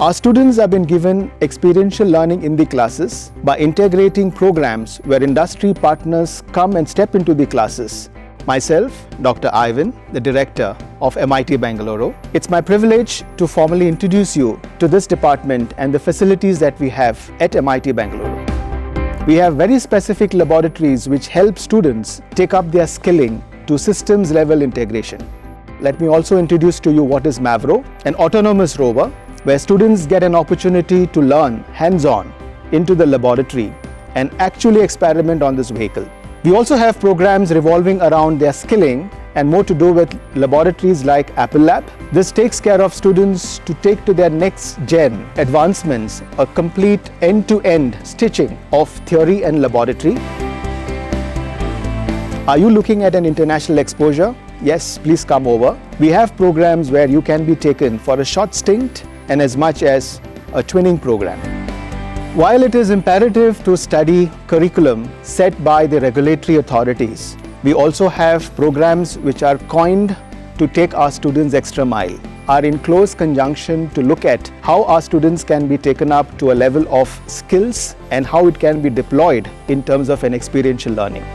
Our students have been given experiential learning in the classes by integrating programs where industry partners come and step into the classes. Myself, Dr. Ivan, the director of MIT Bengaluru. It's my privilege to formally introduce you to this department and the facilities that we have at MIT Bengaluru. We have very specific laboratories which help students take up their skilling to systems level integration. Let me also introduce to you what is MAVRO, an autonomous rover where students get an opportunity to learn hands-on into the laboratory and actually experiment on this vehicle. We also have programs revolving around their skilling and more to do with laboratories like Apple Lab. This takes care of students to take to their next gen advancements a complete end-to-end stitching of theory and laboratory. Are you looking at an international exposure? Yes, please come over. We have programs where you can be taken for a short stint and as much as a twinning program. While it is imperative to study curriculum set by the regulatory authorities, we also have programs which are coined to take our students extra mile, are in close conjunction to look at how our students can be taken up to a level of skills and how it can be deployed in terms of an experiential learning.